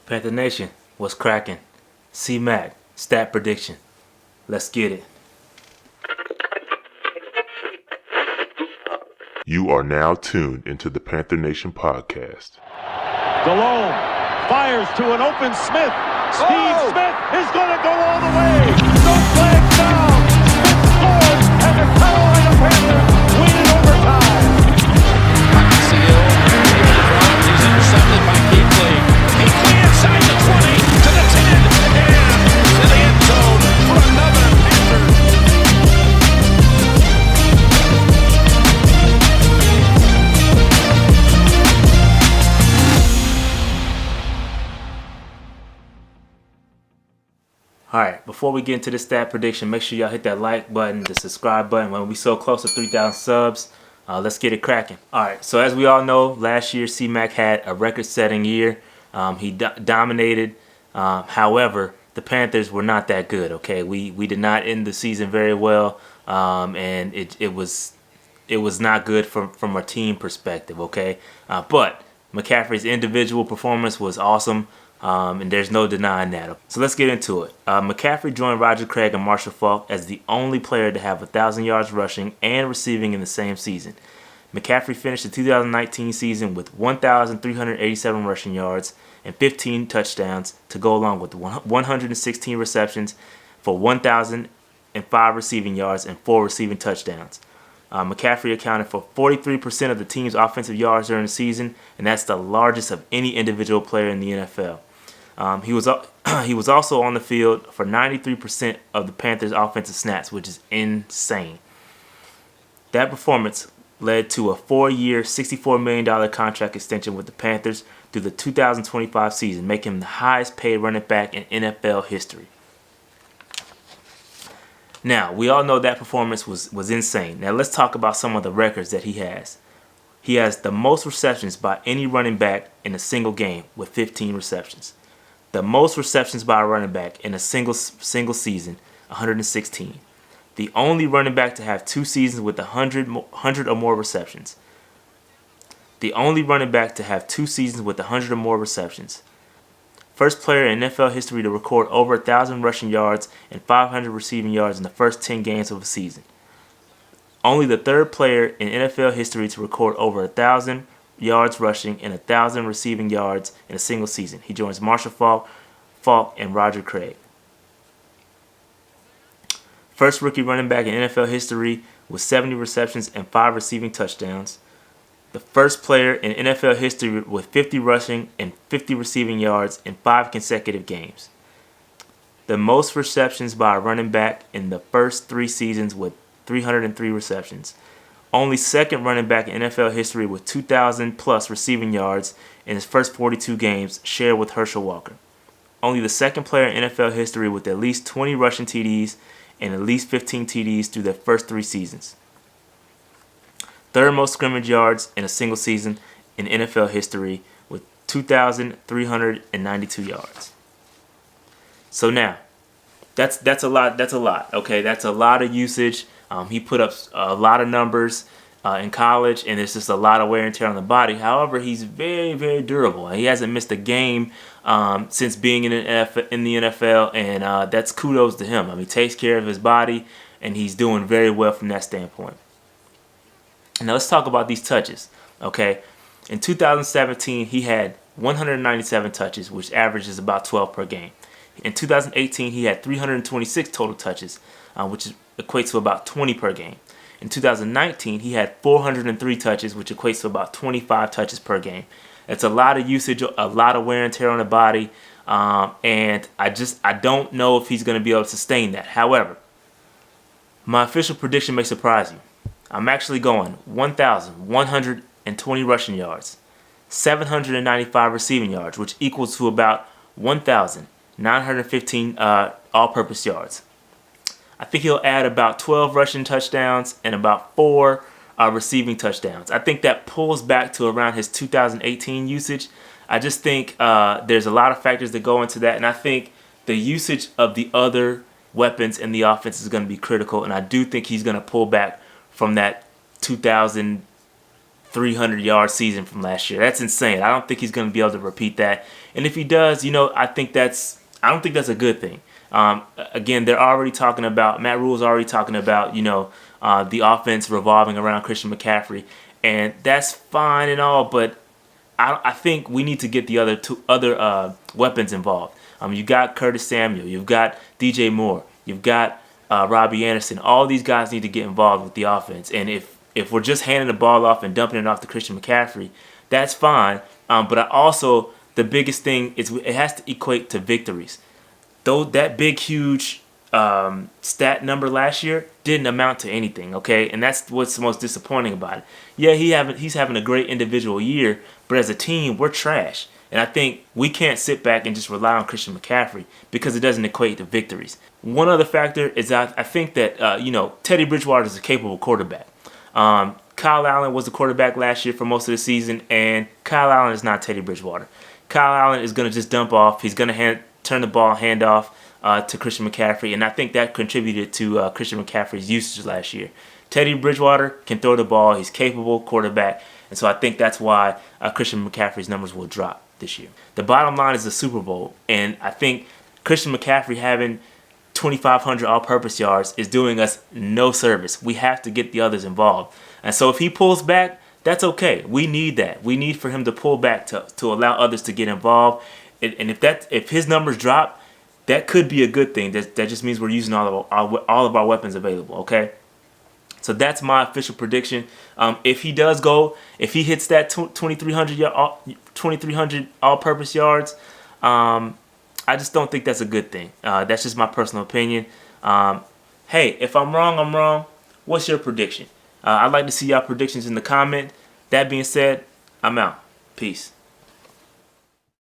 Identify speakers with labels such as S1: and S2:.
S1: Panther Nation, what's cracking? C-Mac, stat prediction. Let's get it.
S2: You are now tuned into the Panther Nation podcast.
S3: Delone fires to an open Smith. Steve Smith is going to go all the way. No flags down. Smith scores, and the Carolina Panthers win in overtime.
S4: Seal, he's intercepted by Kuechly. Kuechly inside the 20 to the 10 and to the end zone for another Panther.
S1: Alright, before we get into the stat prediction, make sure y'all hit that like button, the subscribe button. When we so close to 3,000 subs, let's get it cracking. Alright, so as we all know, last year C-Mac had a record-setting year. He dominated. However, the Panthers were not that good, okay? We did not end the season very well, and it was not good from a team perspective, okay? But McCaffrey's individual performance was awesome. And there's no denying that. So let's get into it. McCaffrey joined Roger Craig and Marshall Faulk as the only player to have 1,000 yards rushing and receiving in the same season. McCaffrey finished the 2019 season with 1,387 rushing yards and 15 touchdowns to go along with 116 receptions for 1,005 receiving yards and 4 receiving touchdowns. McCaffrey accounted for 43% of the team's offensive yards during the season, and that's the largest of any individual player in the NFL. He was also on the field for 93% of the Panthers' offensive snaps, which is insane. That performance led to a 4-year, $64 million contract extension with the Panthers through the 2025 season, making him the highest-paid running back in NFL history. Now, we all know that performance was insane. Now, let's talk about some of the records that he has. He has the most receptions by any running back in a single game with 15 receptions. The most receptions by a running back in a single season, 116. The only running back to have 2 seasons with 100 or more receptions. The only running back to have 2 seasons with 100 or more receptions. First player in NFL history to record over 1,000 rushing yards and 500 receiving yards in the first 10 games of a season. Only the third player in NFL history to record over 1,000 yards rushing and 1,000 receiving yards in a single season. He joins Marshall Faulk, and Roger Craig. First rookie running back in NFL history with 70 receptions and 5 receiving touchdowns. The first player in NFL history with 50 rushing and 50 receiving yards in 5 consecutive games. The most receptions by a running back in the first 3 seasons with 303 receptions. Only second running back in NFL history with 2,000 plus receiving yards in his first 42 games, shared with Herschel Walker. Only the second player in NFL history with at least 20 rushing TDs and at least 15 TDs through their first 3 seasons. Third most scrimmage yards in a single season in NFL history with 2,392 yards. So now, that's a lot. That's a lot. Okay, that's a lot of usage. He put up a lot of numbers in college, and there's just a lot of wear and tear on the body. However, he's very, very durable. He hasn't missed a game since being in the NFL, and that's kudos to him. I mean, he takes care of his body, and he's doing very well from that standpoint. Now let's talk about these touches, okay? In 2017, he had 197 touches, which averages about 12 per game. In 2018, he had 326 total touches, which equates to about 20 per game. In 2019, he had 403 touches, which equates to about 25 touches per game. It's a lot of usage, a lot of wear and tear on the body, and I don't know if he's going to be able to sustain that. However, my official prediction may surprise you. I'm actually going 1,120 rushing yards, 795 receiving yards, which equals to about 1,915 all-purpose yards. I think he'll add about 12 rushing touchdowns and about 4 receiving touchdowns. I think that pulls back to around his 2018 usage. I just think there's a lot of factors that go into that, and I think the usage of the other weapons in the offense is going to be critical, and I do think he's going to pull back from that 2015 300-yard season from last year. That's insane. I don't think he's going to be able to repeat that. And if he does, I don't think that's a good thing. Again, they're already talking about, Matt Rule's already talking about, the offense revolving around Christian McCaffrey. And that's fine and all, but I think we need to get the other weapons involved. You got Curtis Samuel, you've got DJ Moore, you've got Robbie Anderson. All these guys need to get involved with the offense. And if we're just handing the ball off and dumping it off to Christian McCaffrey, that's fine. But the biggest thing is it has to equate to victories. Though that big, huge stat number last year didn't amount to anything, okay? And that's what's most disappointing about it. Yeah, he's having a great individual year, but as a team, we're trash. And I think we can't sit back and just rely on Christian McCaffrey because it doesn't equate to victories. One other factor is I think that, Teddy Bridgewater is a capable quarterback. Kyle Allen was the quarterback last year for most of the season, and Kyle Allen is not Teddy Bridgewater. Kyle Allen is going to just dump off. He's going to turn the ball, hand off to Christian McCaffrey, and I think that contributed to Christian McCaffrey's usage last year. Teddy Bridgewater can throw the ball. He's capable quarterback, and so I think that's why Christian McCaffrey's numbers will drop this year. The bottom line is the Super Bowl, and I think Christian McCaffrey having 2,500 all-purpose yards is doing us no service. We have to get the others involved, and so if he pulls back, that's okay. We need that. We need for him to pull back to allow others to get involved. And if his numbers drop, that could be a good thing. That just means we're using all of our weapons available. Okay, so that's my official prediction. If he hits that 2,300 all-purpose yards, I just don't think that's a good thing. That's just my personal opinion. Hey, if I'm wrong, I'm wrong. What's your prediction? I'd like to see y'all predictions in the comment. That being said, I'm out. Peace.